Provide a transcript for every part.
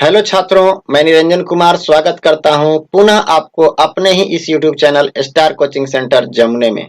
Hello छात्रों, मैं निरंजन कुमार स्वागत करता हूं पुनः आपको अपने ही इस YouTube channel star coaching centre जमुने में।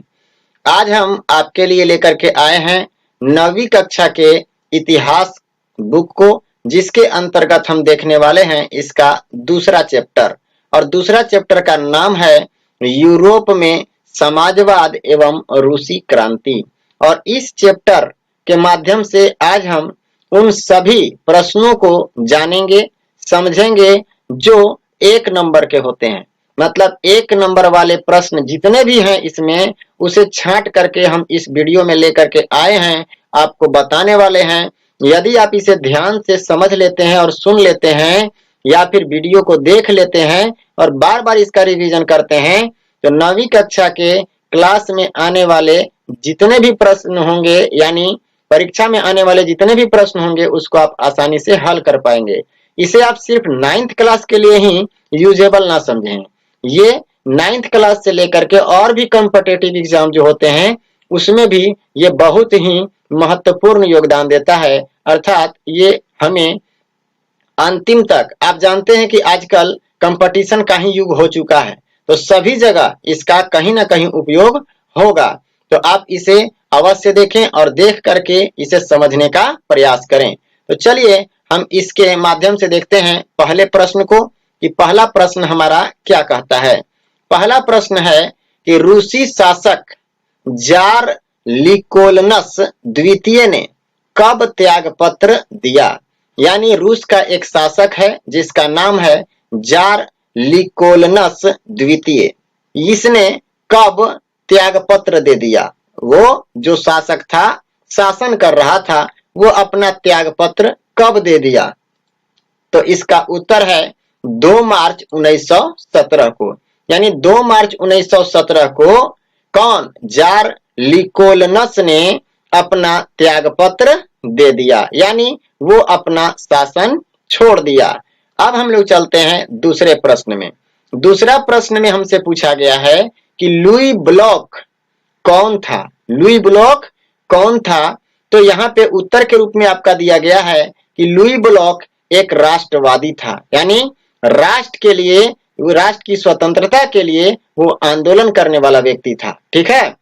आज हम आपके लिए लेकर के आए हैं 9वीं कक्षा के इतिहास बुक को, जिसके अंतर्गत हम देखने वाले हैं इसका दूसरा चैप्टर। और दूसरा चैप्टर का नाम है यूरोप में समाजवाद एवं रूसी क्रांति। और इस चैप्टर के माध्यम से आज हम उन सभी प्रश्नों को जानेंगे, समझेंगे जो 1 नंबर के होते हैं। मतलब 1 नंबर वाले प्रश्न जितने भी हैं इसमें, उसे छांट करके हम इस वीडियो में लेकर के आए हैं, आपको बताने वाले हैं। यदि आप इसे ध्यान से समझ लेते हैं और सुन लेते हैं, या फिर वीडियो को देख लेते हैं और बार बार इसका रिवीजन करते हैं, तो 9वीं कक्षा के क्लास में आने वाले जितने भी प्रश्न होंगे, यानी परीक्षा में आने वाले जितने भी प्रश्न होंगे, उसको आप आसानी से हल कर पाएंगे। इसे आप सिर्फ 9th क्लास के लिए ही यूजेबल ना समझें। ये 9th क्लास से लेकर के और भी कॉम्पिटिटिव एग्जाम जो होते हैं उसमें भी ये बहुत ही महत्वपूर्ण योगदान देता है। अर्थात ये हमें अंतिम तक, आप जानते हैं कि आजकल कंपटीशन का ही युग हो चुका है, तो सभी जगह इसका कहीं ना कहीं उपयोग होगा। तो आप इसे अवश्य देखें और देख करके इसे समझने का प्रयास करें। तो चलिए हम इसके माध्यम से देखते हैं पहले प्रश्न को, कि पहला प्रश्न हमारा क्या कहता है। पहला प्रश्न है कि रूसी शासक जार निकोलस द्वितीय ने कब त्याग पत्र दिया। यानी रूस का एक शासक है जिसका नाम है जार निकोलस द्वितीय। इसने कब त्याग पत्र दे दिया। वो जो शासक था, शासन कर रहा था, वो अपना त्याग पत्र कब दे दिया। तो इसका उत्तर है 2 मार्च 1917 को। यानी 2 मार्च 1917 को कौन, जार निकोलस ने अपना त्याग पत्र दे दिया, यानी वो अपना शासन छोड़ दिया। अब हम लोग चलते हैं दूसरे प्रश्न में। दूसरा प्रश्न में हमसे पूछा गया है कि लुई ब्लॉक कौन था। लुई ब्लॉक कौन था। तो यहाँ पे उत्तर के रूप में आपका दिया गया है कि लुई ब्लॉक एक राष्ट्रवादी था, यानी राष्ट्र के लिए, राष्ट्र की स्वतंत्रता के लिए वो आंदोलन करने वाला व्यक्ति था। ठीक है,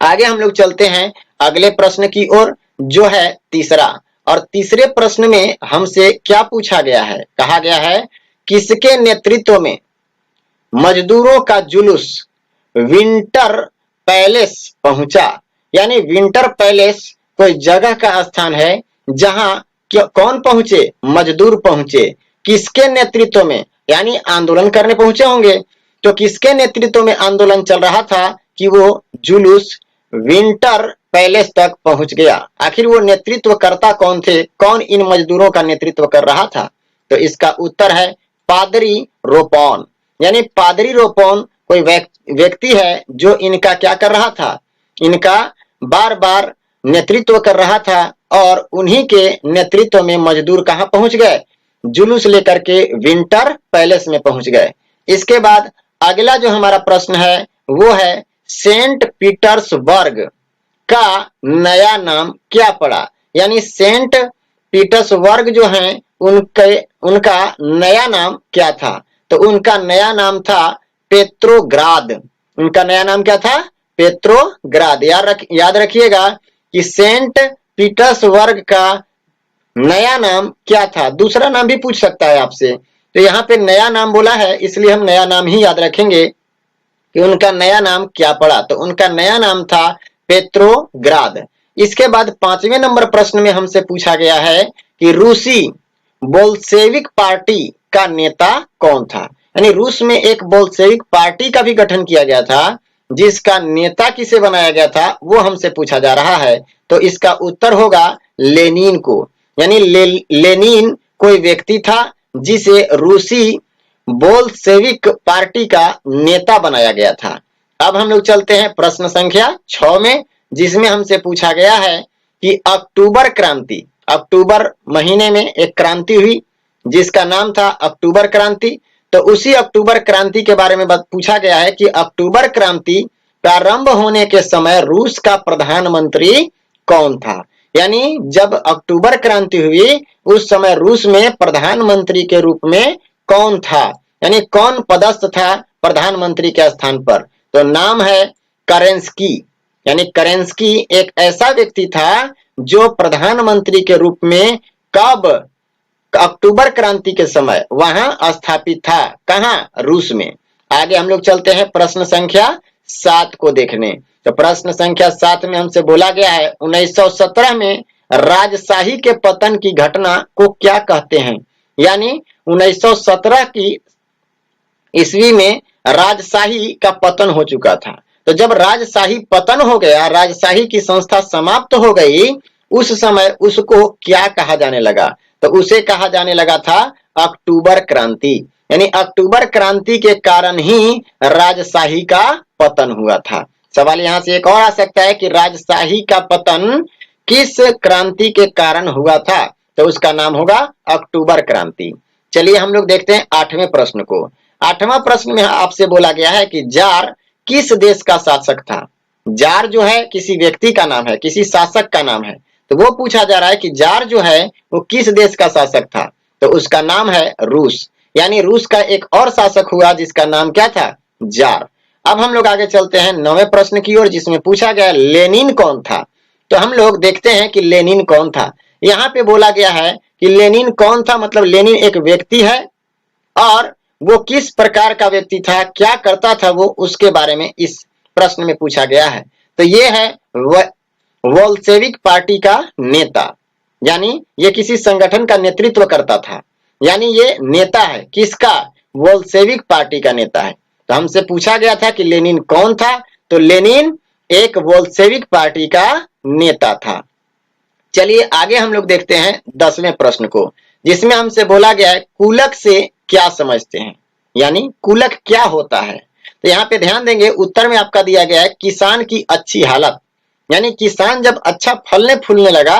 आगे हम लोग चलते हैं अगले प्रश्न की ओर, जो है तीसरा। और तीसरे प्रश्न में हमसे क्या पूछा गया है, कहा गया है किसके नेतृत्व में मजदूरों का जुलूस विंटर पैलेस पहुंचा। यानी विंटर पैलेस कोई जगह का स्थान है जहां कौन पहुंचे, मजदूर पहुंचे। किसके नेतृत्व में, यानी आंदोलन करने पहुंचे होंगे। तो किसके नेतृत्व में आंदोलन चल रहा था कि वो जुलूस विंटर पैलेस तक पहुंच गया। आखिर वो नेतृत्व करता कौन थे, कौन इन मजदूरों का नेतृत्व कर रहा था। तो इसका उत्तर है पादरी रोपॉन। यानी पादरी रोपॉन कोई व्यक्ति है जो इनका क्या कर रहा था, इनका बार बार नेतृत्व कर रहा था। और उन्हीं के नेतृत्व में मजदूर कहां पहुंच गए, जुलूस लेकर के विंटर पैलेस में पहुंच गए। इसके बाद अगला जो हमारा प्रश्न है वो है सेंट पीटर्सबर्ग का नया नाम क्या पड़ा। यानी सेंट पीटर्सबर्ग जो है उनका नया नाम क्या था। तो उनका नया नाम था पेट्रोग्राद। उनका नया नाम क्या था, पेट्रोग्राद। याद रखिएगा कि सेंट पीटर्सबर्ग का नया नाम क्या था। दूसरा नाम भी पूछ सकता है आपसे, तो यहाँ पे नया नाम बोला है इसलिए हम नया नाम ही याद रखेंगे कि उनका नया नाम क्या पड़ा। तो उनका नया नाम था पेट्रोग्राद। इसके बाद 5वें नंबर प्रश्न में हमसे पूछा गया है कि रूसी बोल्शेविक पार्टी का नेता कौन था। यानी रूस में एक बोल्शेविक पार्टी का भी गठन किया गया था, जिसका नेता किसे बनाया गया था वो हमसे पूछा जा रहा है। तो इसका उत्तर होगा लेनिन को। यानी लेनिन कोई व्यक्ति था जिसे रूसी बोल्शेविक पार्टी का नेता बनाया गया था। अब हम लोग चलते हैं प्रश्न संख्या 6 में, जिसमें हमसे पूछा गया है कि अक्टूबर क्रांति, अक्टूबर महीने में एक क्रांति हुई जिसका नाम था अक्टूबर क्रांति। तो उसी अक्टूबर क्रांति के बारे में पूछा गया है कि अक्टूबर क्रांति प्रारंभ होने के समय रूस का प्रधानमंत्री कौन था। यानी जब अक्टूबर क्रांति हुई उस समय रूस में प्रधानमंत्री के रूप में कौन था, यानी कौन पदस्थ था प्रधानमंत्री के स्थान पर? तो नाम है करेंस्की। यानी करेंस्की एक ऐसा व्यक्ति था जो प्रधानमंत्री के रूप में कब? अक्टूबर क्रांति के समय वहां स्थापित था। कहां? रूस में। आगे हम लोग चलते हैं प्रश्न संख्या 7 को देखने। तो प्रश्न संख्या 7 में हमसे बोला गया है 1917 में राजशाही के पतन की घटना को क्या कहते हैं? यानी 1917 की ईस्वी में राजशाही का पतन हो चुका था। तो जब राजशाही पतन हो गया, राजशाही की संस्था समाप्त हो गई, उस समय उसको क्या कहा जाने लगा? तो उसे कहा जाने लगा था अक्टूबर क्रांति। यानी अक्टूबर क्रांति के कारण ही राजशाही का पतन हुआ था। सवाल यहां से एक और आ सकता है कि राजशाही का पतन किस क्रांति के कारण हुआ था? तो उसका नाम होगा अक्टूबर क्रांति। चलिए हम लोग देखते हैं 8वें प्रश्न को। 8वां प्रश्न में आपसे बोला गया है कि जार किस देश का शासक था? जार जो है किसी व्यक्ति का नाम है, किसी शासक का नाम है। तो वो पूछा जा रहा है कि जार जो है वो किस देश का शासक था? तो उसका नाम है रूस। यानी रूस का एक और शासक हुआ जिसका नाम क्या था? जार। अब हम लोग आगे चलते हैं 9वें प्रश्न की ओर, जिसमें पूछा गया लेनिन कौन था? तो हम लोग देखते हैं कि लेनिन कौन था। यहाँ पे बोला गया है कि लेनिन कौन था, मतलब लेनिन एक व्यक्ति है और वो किस प्रकार का व्यक्ति था, क्या करता था वो, उसके बारे में इस प्रश्न में पूछा गया है। तो ये है बोल्शेविक पार्टी का नेता। यानी ये किसी संगठन का नेतृत्व करता था। यानी ये नेता है किसका? बोल्शेविक पार्टी का नेता है। तो हमसे पूछा गया था कि लेनिन कौन था? तो लेनिन एक बोल्शेविक पार्टी का नेता था। चलिए आगे हम लोग देखते हैं 10वें प्रश्न को, जिसमें हमसे बोला गया है कुलक से क्या समझते हैं? यानी कुलक क्या होता है? तो यहाँ पे ध्यान देंगे, उत्तर में आपका दिया गया है किसान की अच्छी हालत। यानी किसान जब अच्छा फलने फूलने लगा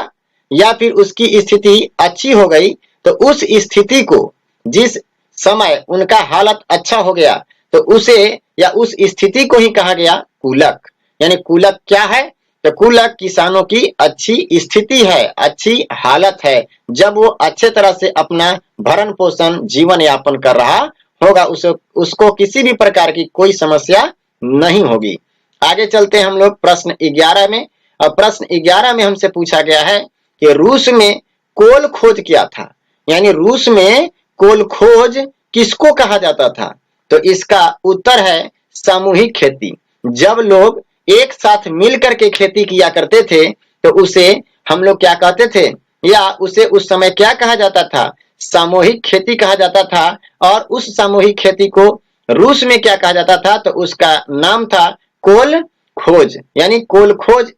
या फिर उसकी स्थिति अच्छी हो गई, तो उस स्थिति को, जिस समय उनका हालत अच्छा हो गया, तो उसे या उस स्थिति को ही कहा गया कुलक। यानी कुलक क्या है? तो कुलक किसानों की अच्छी स्थिति है, अच्छी हालत है, जब वो अच्छे तरह से अपना भरण पोषण जीवन यापन कर रहा होगा, उसको किसी भी प्रकार की कोई समस्या नहीं होगी। आगे चलते हैं हम लोग प्रश्न 11 में। और प्रश्न 11 में हमसे पूछा गया है कि रूस में कोल खोज क्या था? यानी रूस में कोल खोज किसको कहा जाता था? तो इसका उत्तर है सामूहिक खेती। जब लोग एक साथ मिलकर के खेती किया करते थे तो उसे हम लोग क्या कहते थे, या उसे उस समय क्या कहा जाता था? सामूहिक खेती कहा जाता था। और उस सामूहिक खेती को रूस में क्या कहा जाता था? तो उसका नाम था कोल खोज। यानी कोल खोज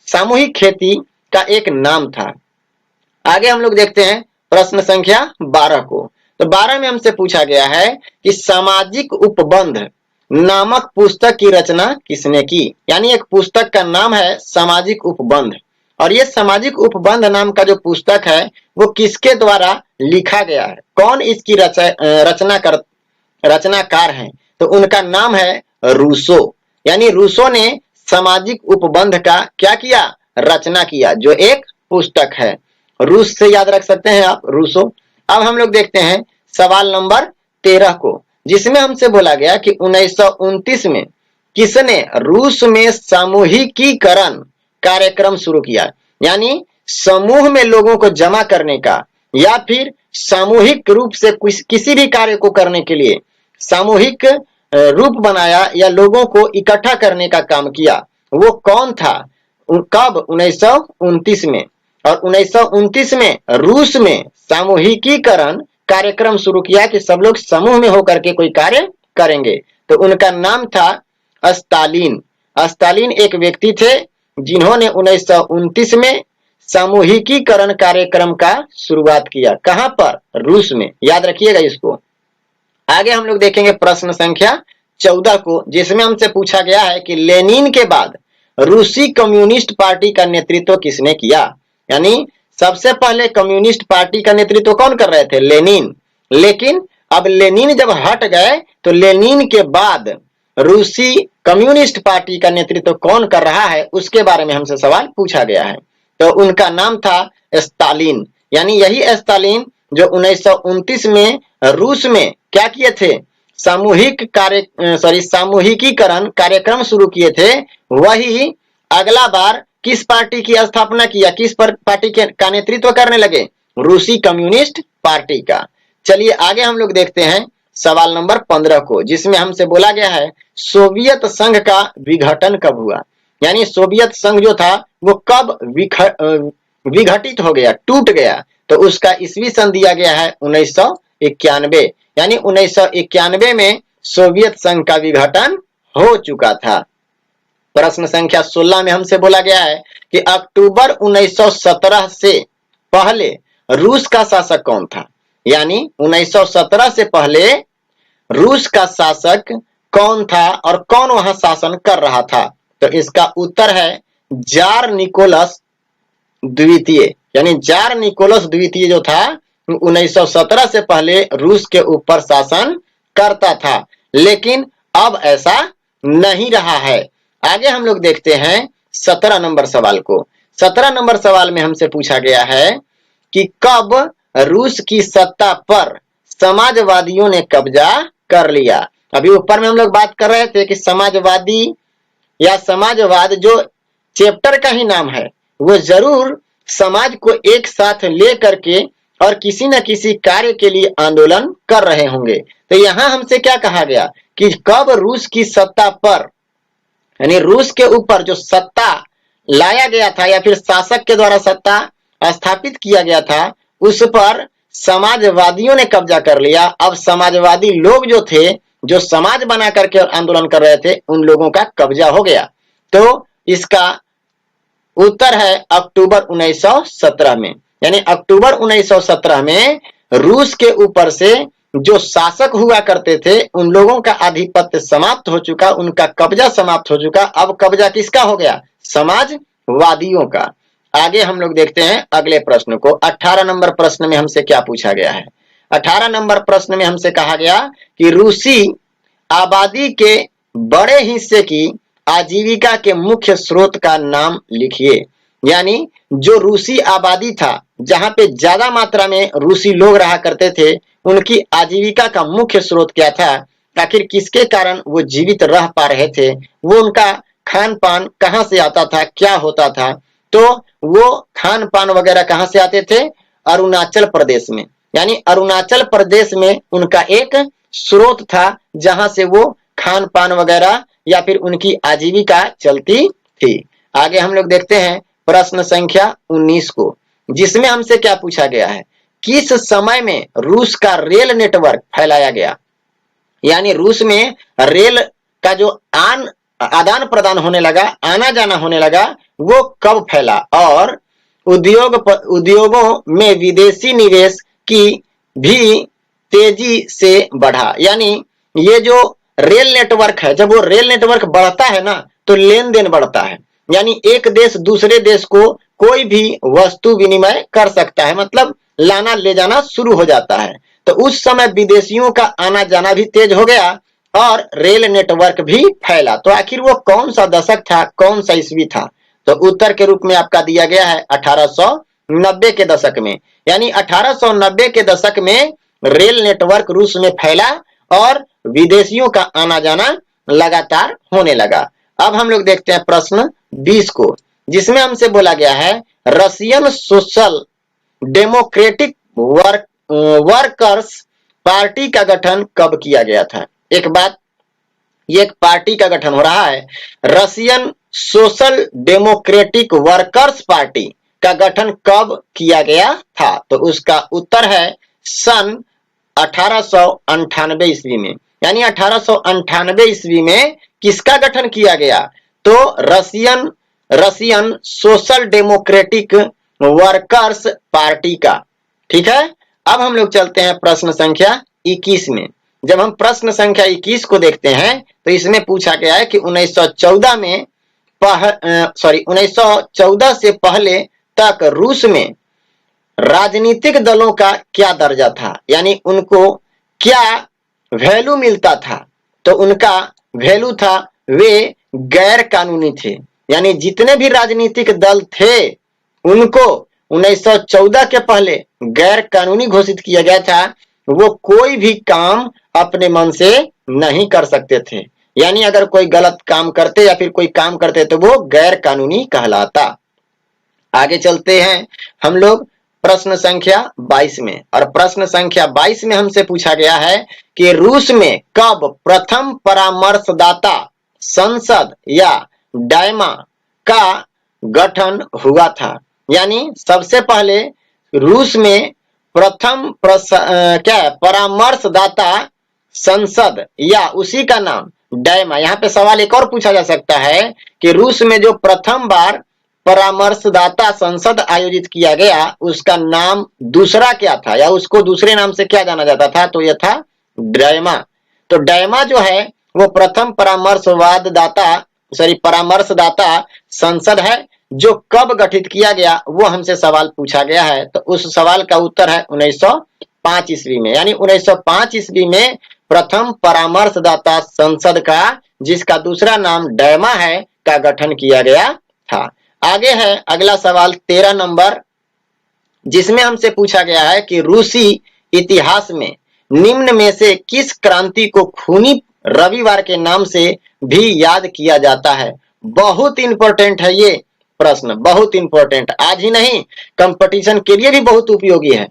सामूहिक खेती का एक नाम था। आगे हम लोग देखते हैं प्रश्न संख्या 12 को। तो 12 में हमसे पूछा गया है कि सामाजिक उपबंध नामक पुस्तक की रचना किसने की? यानी एक पुस्तक का नाम है सामाजिक उपबंध, और ये सामाजिक उपबंध नाम का जो पुस्तक है वो किसके द्वारा लिखा गया है? कौन इसकी रचनाकार हैं? तो उनका नाम है रूसो। यानी रूसो ने सामाजिक उपबंध का क्या किया? रचना किया, जो एक पुस्तक है। रूस से याद रख सकते हैं आप, रूसो। अब हम लोग देखते हैं सवाल नंबर 13 को, जिसमें हमसे बोला गया कि 1929 में किसने रूस में सामूहिकीकरण कार्यक्रम शुरू किया? यानी समूह में लोगों को जमा करने का या फिर सामूहिक रूप से किसी भी कार्य को करने के लिए सामूहिक रूप बनाया या लोगों को इकट्ठा करने का काम किया, वो कौन था? कब? 1929 में। और 1929 में रूस में सामूहिकीकरण कार्यक्रम शुरू किया कि सब लोग समूह में होकर के कोई कार्य करेंगे। तो उनका नाम था स्टालिन। स्टालिन एक व्यक्ति थे जिन्होंने 1929 में सामूहिकीकरण कार्यक्रम का शुरुआत किया। कहां पर? रूस में। याद रखिएगा इसको। आगे हम लोग देखेंगे प्रश्न संख्या 14 को, जिसमें हमसे पूछा गया है कि लेनिन के बाद रूसी कम्युनिस्ट पार्टी का नेतृत्व किसने किया? यानी सबसे पहले कम्युनिस्ट पार्टी का नेतृत्व कौन कर रहे थे? लेनिन। लेकिन अब लेनिन जब हट गए तो लेनिन के बाद रूसी कम्युनिस्ट पार्टी का नेतृत्व कौन कर रहा है, उसके बारे में हमसे सवाल पूछा गया है। तो उनका नाम था स्टालिन। यानी यही स्टालिन जो 1929 में रूस में क्या किए थे, सामूहिकीकरण कार्यक्रम शुरू किए थे। वही अगला बार किस पार्टी की स्थापना किया, किस पार्टी का नेतृत्व करने लगे, रूसी कम्युनिस्ट पार्टी का। चलिए आगे हम लोग देखते हैं सवाल नंबर 15 को, जिसमें हमसे बोला गया है सोवियत संघ का विघटन कब हुआ। यानी सोवियत संघ जो था वो कब विघटित हो गया, टूट गया। तो उसका ईस्वी सन दिया गया है 1991। यानी 1991 में सोवियत संघ का विघटन हो चुका था। प्रश्न संख्या 16 में हमसे बोला गया है कि अक्टूबर 1917 से पहले रूस का शासक कौन था। यानी 1917 से पहले रूस का शासक कौन था और कौन वहां शासन कर रहा था। तो इसका उत्तर है जार निकोलस द्वितीय। यानी जार निकोलस द्वितीय जो था 1917 से पहले रूस के ऊपर शासन करता था, लेकिन अब ऐसा नहीं रहा है। आगे हम लोग देखते हैं 17 नंबर सवाल को। 17 नंबर सवाल में हमसे पूछा गया है कि कब रूस की सत्ता पर समाजवादियों ने कब्जा कर लिया। अभी ऊपर में हम लोग बात कर रहे थे कि समाजवादी या समाजवाद जो चैप्टर का ही नाम है, वो जरूर समाज को एक साथ ले करके और किसी न किसी कार्य के लिए आंदोलन कर रहे होंगे। तो यहाँ हमसे क्या कहा गया कि कब रूस की सत्ता पर, यानी रूस के ऊपर जो सत्ता लाया गया था या फिर शासक के द्वारा सत्ता स्थापित किया गया था, उस पर समाजवादियों ने कब्जा कर लिया। अब समाजवादी लोग जो थे, जो समाज बना करके और आंदोलन कर रहे थे, उन लोगों का कब्जा हो गया। तो इसका उत्तर है अक्टूबर 1917 में। यानी अक्टूबर 1917 में रूस के ऊपर से जो शासक हुआ करते थे, उन लोगों का आधिपत्य समाप्त हो चुका, उनका कब्जा समाप्त हो चुका। अब कब्जा किसका हो गया, समाजवादियों का। आगे हम लोग देखते हैं अगले प्रश्न को। 18 नंबर प्रश्न में हमसे क्या पूछा गया है। 18 नंबर प्रश्न में हमसे कहा गया कि रूसी आबादी के बड़े हिस्से की आजीविका के मुख्य स्रोत का नाम लिखिए। यानी जो रूसी आबादी था, जहां पे ज्यादा मात्रा में रूसी लोग रहा करते थे, उनकी आजीविका का मुख्य स्रोत क्या था, आखिर किसके कारण वो जीवित रह पा रहे थे, वो उनका खान पान कहां से आता था, क्या होता था। तो वो खान पान वगैरह कहां से आते थे, अरुणाचल प्रदेश में। यानी अरुणाचल प्रदेश में उनका एक स्रोत था, जहां से वो खान पान वगैरह या फिर उनकी आजीविका चलती थी। आगे हम लोग देखते हैं प्रश्न संख्या 19 को, जिसमें हमसे क्या पूछा गया है, किस समय में रूस का रेल नेटवर्क फैलाया गया। यानी रूस में रेल का जो आदान प्रदान होने लगा, आना जाना होने लगा, वो कब फैला, और उद्योगों में विदेशी निवेश की भी तेजी से बढ़ा। यानी ये जो रेल नेटवर्क है, जब वो रेल नेटवर्क बढ़ता है ना, तो लेन देन बढ़ता है। यानी एक देश दूसरे देश को कोई भी वस्तु विनिमय कर सकता है, मतलब लाना ले जाना शुरू हो जाता है। तो उस समय विदेशियों का आना जाना भी तेज हो गया और रेल नेटवर्क भी फैला। तो आखिर वो कौन सा दशक था, कौन सा ईस्वी था। तो उत्तर के रूप में आपका दिया गया है 1890 के दशक में। यानी 1890 के दशक में रेल नेटवर्क रूस में फैला और विदेशियों का आना जाना लगातार होने लगा। अब हम लोग देखते हैं प्रश्न 20 को, जिसमें हमसे बोला गया है Russian social democratic workers party का गठन कब किया गया था। एक बात, ये एक पार्टी का गठन हो रहा है, Russian social democratic workers party का गठन कब किया गया था। तो उसका उत्तर है सन 1898 ईस्वी में। यानी 1898 ईस्वी में किसका गठन किया गया, तो Russian social democratic workers party का। ठीक है, अब हम लोग चलते हैं प्रश्न संख्या 21 में। जब हम प्रश्न संख्या 21 को देखते हैं तो इसमें पूछा गया है कि 1914 से पहले तक रूस में राजनीतिक दलों का क्या दर्जा था। यानी उनको क्या वैल्यू मिलता था। तो उनका वैल्यू था, वे गैर कानूनी थे। यानी जितने भी राजनीतिक दल थे उनको 1914 के पहले गैर कानूनी घोषित किया गया था। वो कोई भी काम अपने मन से नहीं कर सकते थे, यानी अगर कोई गलत काम करते या फिर कोई काम करते तो वो गैर कानूनी कहलाता। आगे चलते हैं हम लोग प्रश्न संख्या 22 में, और प्रश्न संख्या 22 में हमसे पूछा गया है कि रूस में कब प्रथम परामर्शदाता संसद या डायमा का गठन हुआ था। यानी सबसे पहले रूस में प्रथम परामर्शदाता संसद या उसी का नाम डायमा। यहाँ पे सवाल एक और पूछा जा सकता है कि रूस में जो प्रथम बार परामर्शदाता संसद आयोजित किया गया उसका नाम दूसरा क्या था, या उसको दूसरे नाम से क्या जाना जाता था, तो यह था डायमा। तो डायमा जो है वो प्रथम परामर्शदाता संसद है। जो कब गठित किया गया वो हमसे सवाल पूछा गया है, तो उस सवाल का उत्तर है 1905 ईस्वी में। यानी 1905 ईस्वी में प्रथम परामर्शदाता संसद का, जिसका दूसरा नाम डायमा है, का गठन किया गया था। आगे है अगला सवाल 13 नंबर, जिसमें हमसे पूछा गया है कि रूसी इतिहास में निम्न में से किस क्रांति को खूनी रविवार के नाम से भी याद किया जाता है। बहुत इंपॉर्टेंट है ये प्रश्न, बहुत इंपॉर्टेंट, आज ही नहीं कंपटीशन के लिए भी बहुत उपयोगी है।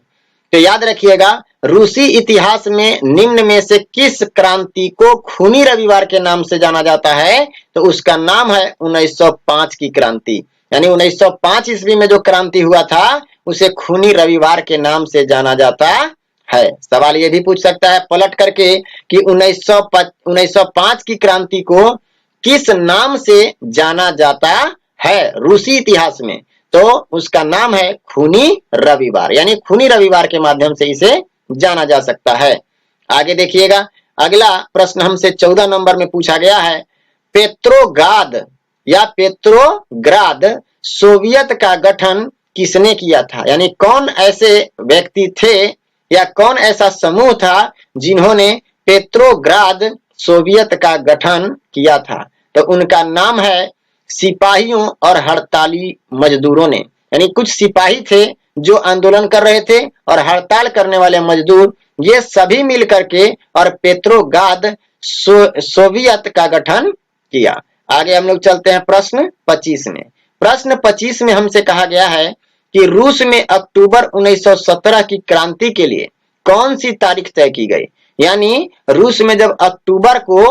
तो याद रखिएगा, रूसी इतिहास में निम्न में से किस क्रांति को खूनी रविवार के नाम से जाना जाता है, तो उसका नाम है 1905 की क्रांति। यानी 1905 ईस्वी में जो क्रांति हुआ था उसे खूनी रविवार के नाम से जाना जाता है। सवाल ये भी पूछ सकता है पलट करके कि 1905 की क्रांति को किस नाम से जाना जाता है रूसी इतिहास में, तो उसका नाम है खूनी रविवार। यानी खूनी रविवार के माध्यम से इसे जाना जा सकता है। आगे देखिएगा, अगला प्रश्न हमसे 14 नंबर में पूछा गया है, पेट्रोग्राद या पेट्रोग्राद सोवियत का गठन किसने किया था। यानी कौन ऐसे व्यक्ति थे या कौन ऐसा समूह था जिन्होंने पेट्रोग्राद सोवियत का गठन किया था, तो उनका नाम है सिपाहियों और हड़ताली मजदूरों ने। यानी कुछ सिपाही थे जो आंदोलन कर रहे थे और हड़ताल करने वाले मजदूर, ये सभी मिलकर के और पेट्रोग्राद सोवियत का गठन किया। आगे हम लोग चलते हैं प्रश्न 25 में। प्रश्न 25 में हमसे कहा गया है कि रूस में अक्टूबर 1917 की क्रांति के लिए कौन सी तारीख तय की गई। यानी रूस में जब अक्टूबर को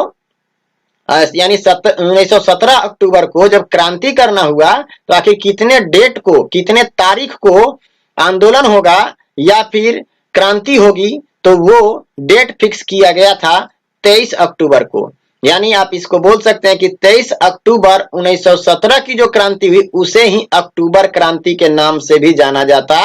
यानी 1917 अक्टूबर को जब क्रांति करना हुआ, तो आखिर कितने डेट को, कितने तारीख को आंदोलन होगा या फिर क्रांति होगी, तो वो डेट फिक्स किया गया था 23 अक्टूबर को। यानी आप इसको बोल सकते हैं कि 23 अक्टूबर 1917 की जो क्रांति हुई उसे ही अक्टूबर क्रांति के नाम से भी जाना जाता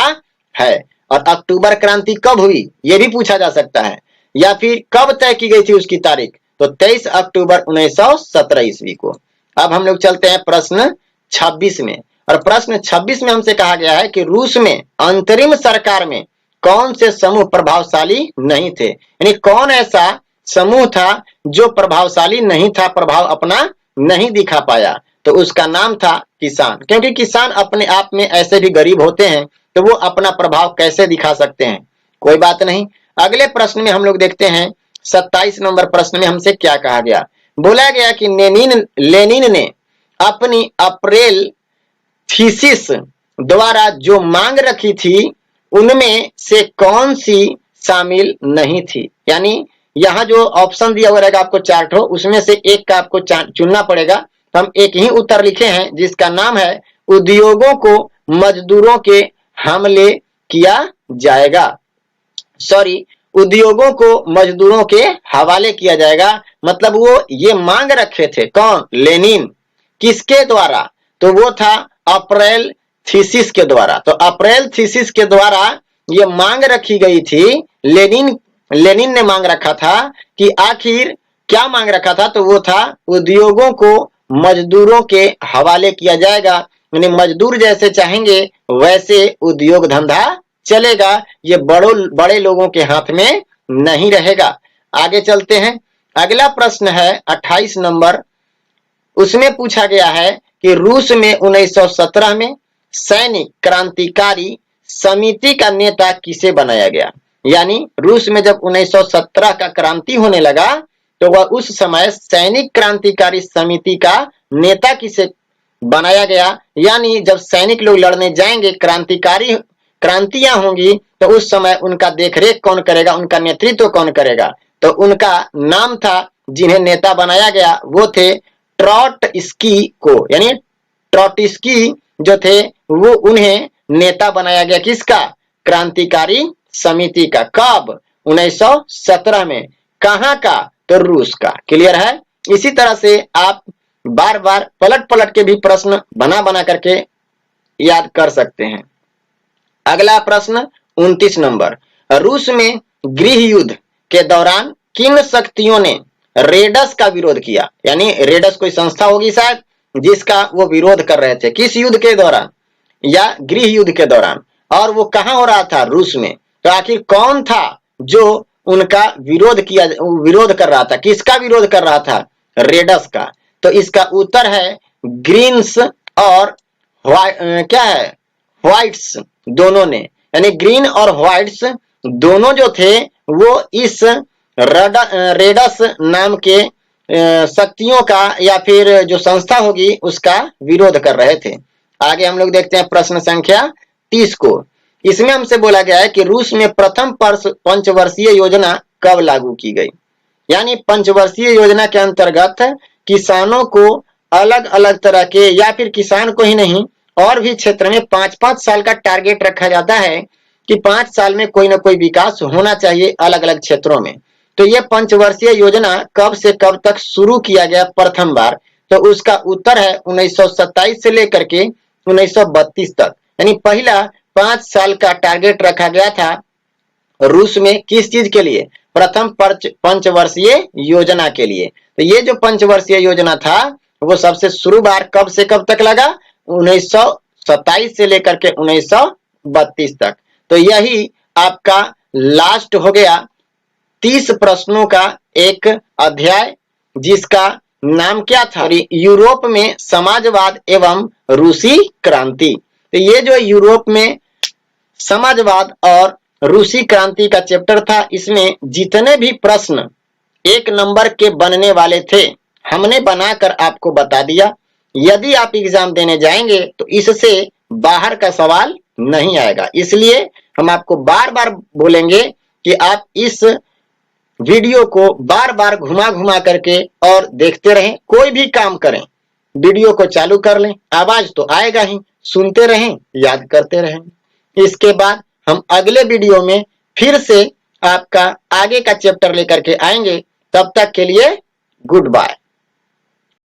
है। और अक्टूबर क्रांति कब हुई ये भी पूछा जा सकता है, या फिर कब तय की गई थी उसकी तारीख, तो 23 अक्टूबर 1917 ईस्वी को। अब हम लोग चलते हैं प्रश्न 26 में, और प्रश्न 26 में हमसे कहा गया है कि रूस में अंतरिम सरकार में कौन से समूह प्रभावशाली नहीं थे। यानी कौन ऐसा समूह था जो प्रभावशाली नहीं था, प्रभाव अपना नहीं दिखा पाया, तो उसका नाम था किसान। क्योंकि किसान अपने आप में ऐसे भी गरीब होते हैं, तो वो अपना प्रभाव कैसे दिखा सकते हैं, कोई बात नहीं। अगले प्रश्न में हम लोग देखते हैं 27 नंबर प्रश्न में हमसे क्या कहा गया। बोला गया कि लेनिन ने अपनी अप्रैल थीसिस द्वारा जो मांग रखी थी उनमें से कौन सी शामिल नहीं थी। यानी यहाँ जो ऑप्शन दिया हुआ रहेगा आपको चार्ट हो, उसमें से एक का आपको चुनना पड़ेगा। तो हम एक ही उत्तर लिखे हैं जिसका नाम है उद्योगों को मजदूरों के हमले किया जाएगा, सॉरी, उद्योगों को मजदूरों के हवाले किया जाएगा। मतलब वो ये मांग रखे थे, कौन, लेनिन, किसके द्वारा, तो वो था अप्रैल थीसिस के द्वारा। तो अप्रैल थीसिस के द्वारा ये मांग रखी गई थी, लेनिन ने मांग रखा था कि आखिर क्या मांग रखा था, तो वो था उद्योगों को मजदूरों के हवाले किया जाएगा। यानी मजदूर जैसे चाहेंगे वैसे उद्योग धंधा चलेगा, ये बड़े लोगों के हाथ में नहीं रहेगा। आगे चलते हैं, अगला प्रश्न है 28 नंबर। उसमें पूछा गया है कि रूस में 1917 में सैनिक क्रांतिकारी समिति का नेता किसे बनाया गया? यानी रूस में जब 1917 का क्रांति होने लगा तो वह उस समय सैनिक क्रांतिकारी समिति का नेता किसे बनाया गया? यानी जब सैनिक लोग लड़ने जाएंगे, क्रांतियां होंगी, तो उस समय उनका देखरेख कौन करेगा, उनका नेतृत्व कौन करेगा? तो उनका नाम था, जिन्हें नेता बनाया गया वो थे ट्रॉटस्की को, यानी ट्रॉटस्की जो थे वो उन्हें नेता बनाया गया। किसका? क्रांतिकारी समिति का। कब? 1917 में। कहां का? तो रूस का। क्लियर है? इसी तरह से आप बार बार पलट पलट के भी प्रश्न बना बना करके याद कर सकते हैं। अगला प्रश्न 29 नंबर, रूस में गृह युद्ध के दौरान किन शक्तियों ने रेडस का विरोध किया? यानी रेडस कोई संस्था होगी शायद जिसका वो विरोध कर रहे थे। किस युद्ध के दौरान? या गृह युद्ध के दौरान। और वो कहां हो रहा था? रूस में। तो आखिर कौन था जो उनका विरोध कर रहा था? किसका विरोध कर रहा था? रेडस का। तो इसका उत्तर है ग्रीन्स और क्या है? व्हाइट्स, दोनों ने। यानी ग्रीन और व्हाइट्स दोनों जो थे वो इस रेडस नाम के शक्तियों का या फिर जो संस्था होगी उसका विरोध कर रहे थे। आगे हम लोग देखते हैं प्रश्न संख्या 30 को। इसमें हमसे बोला गया है कि रूस में प्रथम पंचवर्षीय योजना कब लागू की गई? यानी पंचवर्षीय योजना के अंतर्गत किसानों को अलग अलग तरह के, या फिर किसान को ही नहीं और भी क्षेत्र में 5-5 साल का टारगेट रखा जाता है कि 5 साल में कोई ना कोई विकास होना चाहिए अलग अलग क्षेत्रों में। तो यह पंचवर्षीय योजना कब से कब तक शुरू किया गया प्रथम बार? तो उसका उत्तर है 1927 से लेकर के 1932 तक। यानी पहला 5 साल का टारगेट रखा गया था रूस में। किस चीज के लिए? प्रथम पंचवर्षीय योजना के लिए। तो ये जो पंचवर्षीय योजना था वो सबसे शुरू बार कब से कब तक लगा? 1927 से लेकर के 1932 तक। तो यही आपका लास्ट हो गया 30 प्रश्नों का एक अध्याय, जिसका नाम क्या था? यूरोप में समाजवाद एवं रूसी क्रांति। तो ये जो यूरोप में समाजवाद और रूसी क्रांति का चैप्टर था, इसमें जितने भी प्रश्न 1 नंबर के बनने वाले थे हमने बनाकर आपको बता दिया। यदि आप एग्जाम देने जाएंगे तो इससे बाहर का सवाल नहीं आएगा। इसलिए हम आपको बार बार बोलेंगे कि आप इस वीडियो को बार बार घुमा घुमा करके और देखते रहें। कोई भी काम करें, वीडियो को चालू कर लें, आवाज तो आएगा ही, सुनते रहें, याद करते रहें। इसके बाद हम अगले वीडियो में फिर से आपका आगे का चैप्टर लेकर के आएंगे। तब तक के लिए गुड बाय।